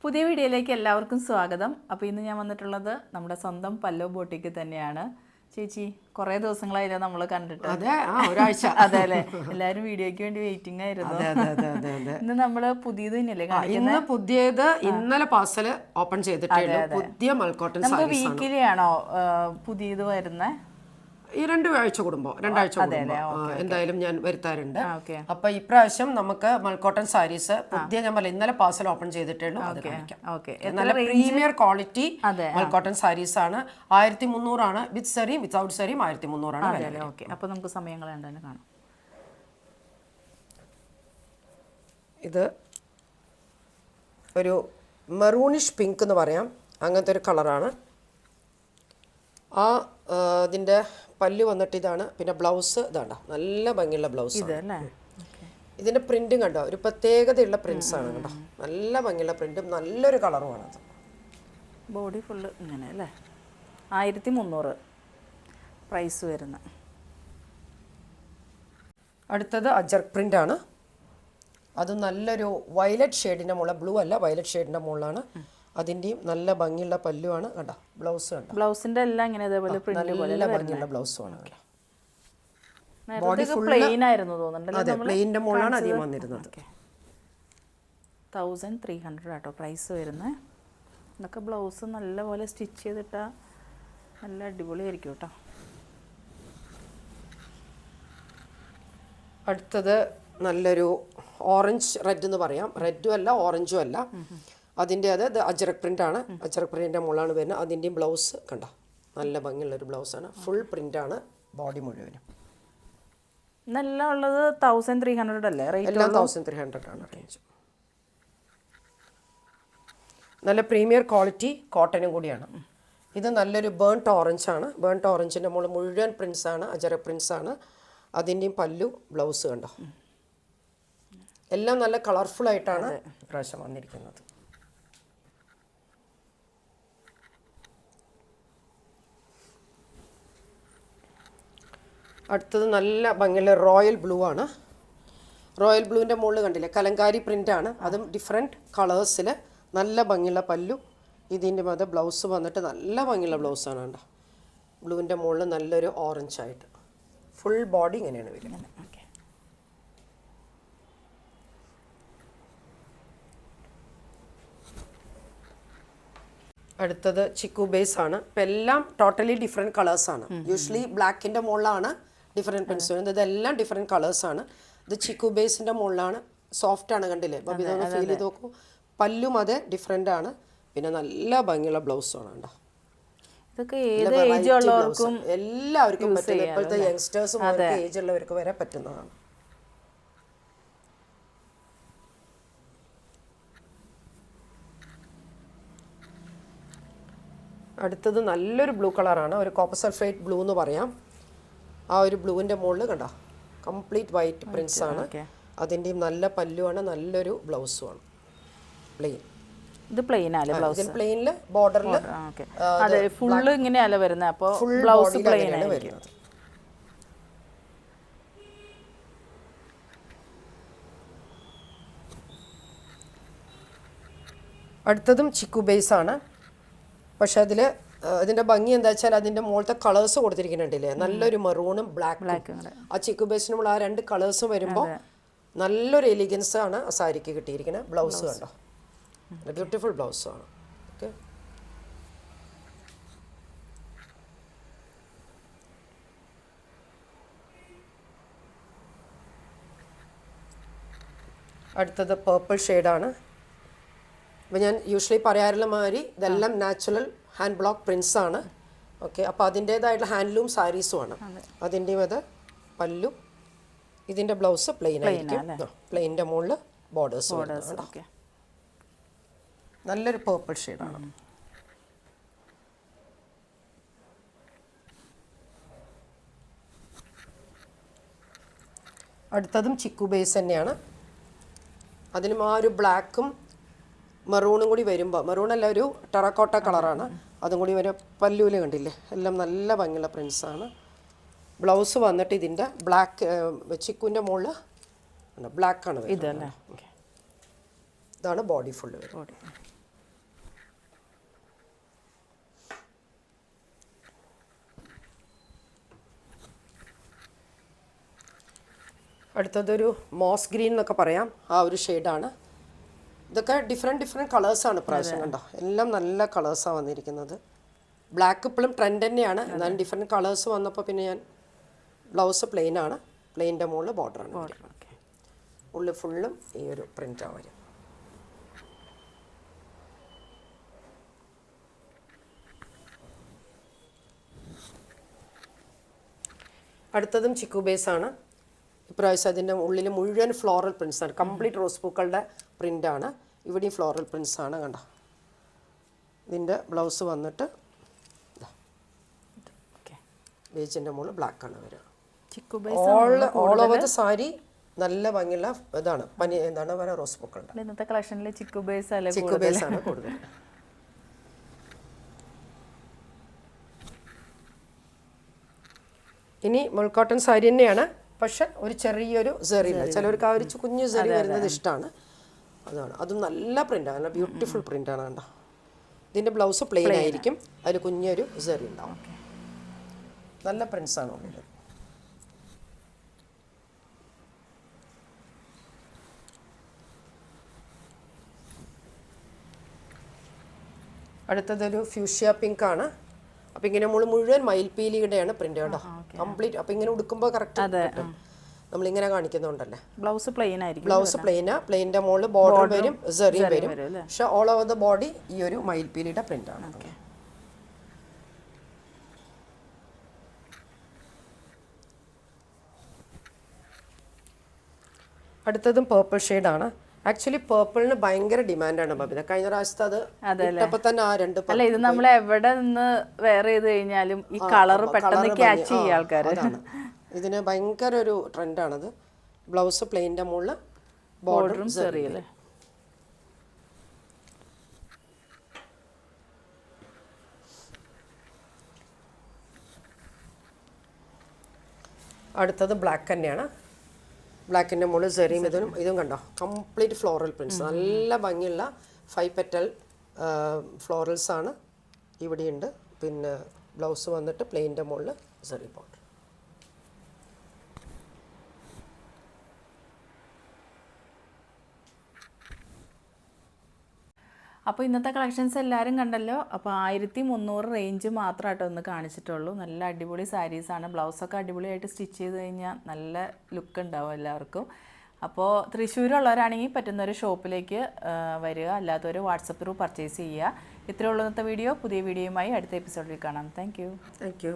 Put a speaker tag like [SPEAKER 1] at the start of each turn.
[SPEAKER 1] പുതിയ വീഡിയോയിലേക്ക് എല്ലാവർക്കും സ്വാഗതം. അപ്പോൾ ഇന്ന് ഞാൻ വന്നിട്ടുള്ളത് നമ്മുടെ സ്വന്തം പല്ലോ ബോട്ടിക്ക് തന്നെയാണ്. ചേച്ചി കുറേ ദിവസങ്ങളായില്ല നമ്മൾ കണ്ടിട്ട്.
[SPEAKER 2] അതെ, ഒരാഴ്ച.
[SPEAKER 1] അതെ അല്ലേ, എല്ലാവരും വീഡിയോയ്ക്ക് വേണ്ടി വെയിറ്റിംഗ് ആയിരുന്നു. ഇന്ന് നമ്മൾ പുതിയത് തന്നെയല്ലേ കാണിക്കുന്നത്?
[SPEAKER 2] ഇന്ന് പുതിയത് ഇന്നലെ പാർസൽ ഓപ്പൺ ചെയ്തിട്ടുണ്ട്. പുതിയ മൽക്കോട്ടൺ
[SPEAKER 1] നമുക്ക് വീക്കിലി ആണോ പുതിയത് വരുന്നത്?
[SPEAKER 2] ഈ രണ്ടാഴ്ച കൂടുമ്പോ എന്തായാലും ഞാൻ വരുത്താറുണ്ട്. അപ്പൊ ഇപ്രാവശ്യം നമുക്ക് മൽക്കോട്ടൺ സാരീസ് പുതിയ, ഞാൻ പറയാം, ഇന്നലെ പാർസൽ ഓപ്പൺ ചെയ്തിട്ടുള്ളൂ. നല്ല പ്രീമിയർ ക്വാളിറ്റി മൽക്കോട്ടൺ സാരീസ് ആണ്. 1300 ആണ്. വിത്ത് സാരിയും വിത്തൗട്ട് സാരിയും 1300 ആണ്.
[SPEAKER 1] അപ്പൊ നമുക്ക് സമയങ്ങൾ എന്തായാലും കാണാം.
[SPEAKER 2] ഇത് ഒരു മെറൂണിഷ് പിങ്ക് എന്ന് പറയാം, അങ്ങനത്തെ ഒരു കളറാണ്. അതിൻ്റെ പല്ല് വന്നിട്ട് ഇതാണ്. പിന്നെ ബ്ലൗസ് ഇതാണ്ട, നല്ല ഭംഗിയുള്ള ബ്ലൗസ്. ഇതിൻ്റെ പ്രിൻറ്റും കണ്ടോ, ഒരു പ്രത്യേകതയുള്ള പ്രിൻസ് ആണ് കേട്ടോ. നല്ല ഭംഗിയുള്ള പ്രിൻറ്റും നല്ലൊരു കളറുമാണ്. അത്
[SPEAKER 1] ബോഡി ഫുള്ള് ഇങ്ങനെ അല്ലേ. 1300 പ്രൈസ് വരുന്ന.
[SPEAKER 2] അടുത്തത് അജർക്ക് പ്രിൻ്റ് ആണ്. അത് നല്ലൊരു വയലറ്റ് ഷെയ്ഡിൻ്റെ മുകളിൽ, ബ്ലൂ അല്ല വയലറ്റ് ഷെയ്ഡിൻ്റെ മുകളിലാണ്. അതിൻ്റെയും നല്ല ഭംഗിയുള്ള പല്ലുമാണ് കണ്ടോ. ബ്ലൗസ് കണ്ടോ,
[SPEAKER 1] ബ്ലൗസിന്റെ എല്ലാം ഇങ്ങനെ അതേപോലെ
[SPEAKER 2] നല്ല ഭംഗിയുള്ള ബ്ലൗസുമാണ്.
[SPEAKER 1] ബോഡി പ്ലെയിൻ ആയിരുന്നു തോന്നുന്നുണ്ട്.
[SPEAKER 2] അതെ, പ്ലെയിൻ്റെ മുകളിലാണ് അധികം വന്നിരുന്നത്.
[SPEAKER 1] 1300 ആട്ടോ പ്രൈസ് വരുന്നത്. ഇതൊക്കെ ബ്ലൗസ് നല്ലപോലെ സ്റ്റിച്ച് ചെയ്തിട്ടാൽ നല്ല അടിപൊളിയായിരിക്കും കേട്ടോ.
[SPEAKER 2] അടുത്തത് നല്ലൊരു ഓറഞ്ച് റെഡ് എന്ന് പറയാം. റെഡും അല്ല ഓറഞ്ചും അല്ല. അതിൻ്റെ അത് അജറക് പ്രിൻ്റാണ്. അജറക് പ്രിൻ്റിൻ്റെ മുകളിലാണ് വരുന്നത്. അതിൻ്റെയും ബ്ലൗസ് കണ്ടോ, നല്ല ഭംഗിയുള്ളൊരു ബ്ലൗസാണ്. ഫുൾ പ്രിൻ്റാണ് ബോഡി മുഴുവനും.
[SPEAKER 1] നല്ല ഉള്ളത് 1300 അല്ലേ റേറ്റ്?
[SPEAKER 2] എല്ലാം 1300 ആണ് റേഞ്ച്. നല്ല പ്രീമിയർ ക്വാളിറ്റി കോട്ടനും കൂടിയാണ്. ഇത് നല്ലൊരു ബേൺട്ട് ഓറഞ്ച് ആണ്. ബേൺട്ട് ഓറഞ്ചിൻ്റെ മുകളിൽ മുഴുവൻ പ്രിൻസാണ്, അജറക് പ്രിൻസാണ്. അതിൻ്റെയും പല്ലു ബ്ലൗസ് കണ്ടോ, എല്ലാം നല്ല കളർഫുൾ ആയിട്ടാണ് ഇപ്രാവശ്യം വന്നിരിക്കുന്നത്. അടുത്തത് നല്ല ഭംഗിയുള്ള റോയൽ ബ്ലൂ ആണ്. റോയൽ ബ്ലൂവിൻ്റെ മുകളിൽ കണ്ടില്ലേ കലങ്കാരി പ്രിൻ്റാണ്. അതും ഡിഫറെൻറ്റ് കളേഴ്സിൽ നല്ല ഭംഗിയുള്ള പല്ലു. ഇതിൻ്റെ മത ബ്ലൗസ് വന്നിട്ട് നല്ല ഭംഗിയുള്ള ബ്ലൗസാണ് കണ്ടോ. ബ്ലൂവിൻ്റെ മുകളിൽ നല്ലൊരു ഓറഞ്ച് ആയിട്ട് ഫുൾ ബോഡി ഇങ്ങനെയാണ് വരുന്നത്. അടുത്തത് ചിക്കു ബേസ് ആണ്. ഇപ്പം എല്ലാം ടോട്ടലി ഡിഫറെൻറ്റ് കളേഴ്സാണ്. യൂഷ്വലി ബ്ലാക്കിൻ്റെ മുകളിലാണ് ഡിഫറെൻറ്റ് പ്രിൻസ് വരുന്നത്. ഇതെല്ലാം ഡിഫറെൻറ്റ് കളേഴ്സാണ്. ഇത് ചിക്കു ബേസിൻ്റെ മുകളിലാണ്. സോഫ്റ്റ് ആണ്, കണ്ടില്ലേ ബബി, ഇതൊന്ന് ഫീൽ ചെയ്ത് നോക്കൂ. പല്ലും അത് ഡിഫറെൻ്റ് ആണ്. പിന്നെ നല്ല ഭംഗിയുള്ള ബ്ലൗസാണ് കണ്ടോ. എല്ലാവർക്കും പറ്റും. ഇപ്പോഴത്തെ യങ്സ്റ്റേഴ്സും ഏജ് ഉള്ളവർക്ക് വരെ പറ്റുന്നതാണ്. അടുത്തത് നല്ലൊരു ബ്ലൂ കളറാണ്. ഒരു കോപ്പർ സൾഫേറ്റ് ബ്ലൂ എന്ന് പറയാം. ആ ഒരു ബ്ലൂവിൻ്റെ മുകളിൽ കണ്ടോ കംപ്ലീറ്റ് വൈറ്റ് പ്രിൻസ് ആണ്. അതിൻ്റെയും നല്ല പല്ലുമാണ്, നല്ലൊരു ബ്ലൗസുമാണ്. പ്ലെയിൻ.
[SPEAKER 1] ഇത് പ്ലെയിൻ ആണ് ബ്ലൗസ്.
[SPEAKER 2] ഇതിൽ പ്ലെയിനിൽ ബോർഡറിൽ
[SPEAKER 1] അതെ ഫുൾ ഇങ്ങനെയല്ല വരുന്നത്. അപ്പോൾ ബ്ലൗസ് പ്ലെയിൻ ആണ് വരുന്നത്.
[SPEAKER 2] അടുത്തതും ചിക്കു ബേസ് ആണ്. പക്ഷെ അതിൽ ഇതിൻ്റെ ഭംഗി എന്താ വെച്ചാൽ അതിൻ്റെ മുകളിലത്തെ കളേഴ്സ് കൊടുത്തിരിക്കുന്നുണ്ടല്ലേ, നല്ലൊരു മെറൂണും ബ്ലാക്കും. ആ ചിക്കു ബേസിനുള്ള ആ രണ്ട് കളേഴ്സും വരുമ്പോൾ നല്ലൊരു എലിഗൻസ് ആണ് ആ സാരിക്ക് കിട്ടിയിരിക്കുന്നത്. ബ്ലൗസ് കണ്ടോ, ബ്യൂട്ടിഫുൾ ബ്ലൗസാണ്. ഓക്കെ, അടുത്തത് പേർപ്പിൾ ഷെയ്ഡാണ്. അപ്പോൾ ഞാൻ യൂഷ്വലി പറയാറുള്ള മാതിരി ഇതെല്ലാം നാച്ചുറൽ ഹാൻഡ് ബ്ലോക്ക് പ്രിൻസ് ആണ്. ഓക്കെ, അപ്പോൾ അതിൻ്റേതായിട്ടുള്ള ഹാൻഡ്ലൂം സാരീസും ആണ്. അതിൻ്റെയും അത് പല്ലു. ഇതിൻ്റെ ബ്ലൗസ് പ്ലെയിൻ ആയിരിക്കും. പ്ലെയിൻ്റെ മുകളിൽ ബോർഡേഴ്സ്. നല്ലൊരു പേർപ്പിൾ ഷെയ്ഡാണ്. അടുത്തതും ചിക്കു ബേസ് തന്നെയാണ്. അതിനും ആ ഒരു ബ്ലാക്കും മെറൂണും കൂടി വരുമ്പോൾ, മെറൂണല്ല ഒരു ടെറക്കോട്ട കളറാണ്, അതും കൂടി വരെ പല്ലൂല് കണ്ടില്ലേ, എല്ലാം നല്ല ഭംഗിയുള്ള പ്രിൻസാണ്. ബ്ലൗസ് വന്നിട്ട് ഇതിൻ്റെ ബ്ലാക്ക് ചിക്കുവിൻ്റെ മുകളിൽ ബ്ലാക്കാണ് വരുന്നത്. ഇതാണ് ബോഡി ഫുള്ള് വരുന്നത്. അടുത്തതൊരു മോസ് ഗ്രീൻ എന്നൊക്കെ പറയാം, ആ ഒരു ഷെയ്ഡാണ്. ഇതൊക്കെ ഡിഫറെൻറ്റ് കളേഴ്സാണ് പ്രാവശ്യം, കണ്ടോ എല്ലാം നല്ല കളേഴ്സാണ് വന്നിരിക്കുന്നത്. ബ്ലാക്ക് ഇപ്പോഴും ട്രെൻഡ് തന്നെയാണ്, എന്നാലും ഡിഫറെൻറ്റ് കളേഴ്സ് വന്നപ്പോൾ പിന്നെ ഞാൻ ബ്ലൗസ് പ്ലെയിൻ ആണ്, പ്ലെയിൻ്റെ മുകളിൽ ബോർഡറാണ്. ഉള്ളിൽ ഫുള്ളും ഈ ഒരു പ്രിൻ്റാണ് വരും. അടുത്തതും ചിക്കു ബേസ് ആണ്. ഇപ്രാവശ്യം അതിൻ്റെ ഉള്ളിൽ മുഴുവൻ ഫ്ലോറൽ പ്രിൻസ് ആണ്, കംപ്ലീറ്റ് റോസ് പൂക്കളുടെ പ്രിൻ്റാണ്. ഇവിടെയും ഫ്ലോറൽ പ്രിൻസ് ആണ്, കണ്ടോ. ഇതിൻ്റെ ബ്ലൗസ് വന്നിട്ട് ബേജിൻ്റെ മുകളിൽ ബ്ലാക്ക് ആണ് വരിക. ഓൾ ഓവർ ദ സാരി നല്ല ഭംഗിയുള്ള ഇതാണ്, എന്താണ് പറയുക, റോസ് പൂക്കളുടെ.
[SPEAKER 1] ഇന്നത്തെ കളക്ഷനിൽ ചിക്കു ബേസ്
[SPEAKER 2] ആണ് കൂടുതൽ. ഇനി മുൾക്കോട്ടൺ സാരി തന്നെയാണ്, പക്ഷെ ഒരു ചെറിയൊരു സെറിയില്ല. ചിലവർക്ക് ആ ഒരു കുഞ്ഞു സെറി വരുന്നത് ഇഷ്ടമാണ്, അതാണ്. അതും നല്ല പ്രിൻ്റാണ്, നല്ല ബ്യൂട്ടിഫുൾ പ്രിൻ്റാണ്, കണ്ടോ. ഇതിൻ്റെ ബ്ലൗസ് പ്ലെയിൻ ആയിരിക്കും, അതിൽ കുഞ്ഞൊരു സെറി ഉണ്ടാവും. നല്ല പ്രിൻസാണ് ഉള്ളത്. അടുത്തതൊരു ഫ്യൂഷ്യ പിങ്ക് ആണ്. അപ്പം ഇങ്ങനെ നമ്മൾ മുഴുവൻ മയിൽപീലിയുടെയാണ് പ്രിന്റ്, കേട്ടോ, കംപ്ലീറ്റ്. അപ്പം ഇങ്ങനെ ഉടുക്കുമ്പോൾ കറക്റ്റ് നമ്മളിങ്ങനെ കാണിക്കുന്നുണ്ടല്ലേ.
[SPEAKER 1] ബ്ലൗസ് പ്ലെയിൻ ആയിരിക്കും,
[SPEAKER 2] ബ്ലൗസ് പ്ലെയിനാ, പ്ലെയിൻ്റെ മുകളിൽ ബോർഡർ വരും, സെറി വരും, പക്ഷെ ഓൾ ഓവർ ദ ബോഡി ഈ ഒരു മയിൽപീലിയുടെ പ്രിന്റ് ആണ്. അടുത്തതും പേർപ്പിൾ ഷെയ്ഡാണ്. ആക്ച്വലി പേർപ്പിളിന് ഭയങ്കര ഡിമാൻഡാണ് ബബിത. കഴിഞ്ഞ പ്രാവശ്യത്തെ അത് ഇട്ടപ്പോൾ തന്നെ ആ രണ്ട്
[SPEAKER 1] അല്ല, ഇത് നമ്മൾ എവിടെ നിന്ന് വെയർ ചെയ്ത് കഴിഞ്ഞാലും ഈ കളർ പെട്ടെന്ന് ക്യാച്ച് ചെയ്യും ആൾക്കാർ.
[SPEAKER 2] ഇതിന് ഭയങ്കര ഒരു ട്രെൻഡാണത്. ബ്ലൗസ് പ്ലെയിൻ്റെ മുകളിൽ ബോർഡറും സെറിയല്ലേ. അടുത്തത് ബ്ലാക്ക് തന്നെയാണ്. ബ്ലാക്കിൻ്റെ മുകളിൽ സെറിയും ഇതും കണ്ടോ, കംപ്ലീറ്റ് ഫ്ലോറൽ പ്രിൻസ്, നല്ല ഭംഗിയുള്ള 5 പെറ്റൽ ഫ്ലോറൽസാണ് ഇവിടെയുണ്ട്. പിന്നെ ബ്ലൗസ് വന്നിട്ട് പ്ലെയിൻ്റെ മുകളിൽ സെറി ബോർഡർ.
[SPEAKER 1] അപ്പോൾ ഇന്നത്തെ കളക്ഷൻസ് എല്ലാവരും കണ്ടല്ലോ. അപ്പോൾ 1300 റേഞ്ച് മാത്രമായിട്ട് ഒന്ന് കാണിച്ചിട്ടുള്ളൂ. നല്ല അടിപൊളി സാരീസാണ്. ബ്ലൗസൊക്കെ അടിപൊളിയായിട്ട് സ്റ്റിച്ച് ചെയ്ത് കഴിഞ്ഞാൽ നല്ല ലുക്ക് ഉണ്ടാവും എല്ലാവർക്കും. അപ്പോൾ തൃശ്ശൂരുള്ളവരാണെങ്കിൽ പറ്റുന്നൊരു ഷോപ്പിലേക്ക് വരിക, അല്ലാത്തവർ വാട്സപ്പ് ത്രൂ പർച്ചേസ് ചെയ്യുക. ഇത്രയേ ഉള്ളൂ ഇന്നത്തെ വീഡിയോ. പുതിയ വീഡിയോയുമായി അടുത്ത എപ്പിസോഡിൽ കാണാം. Thank you.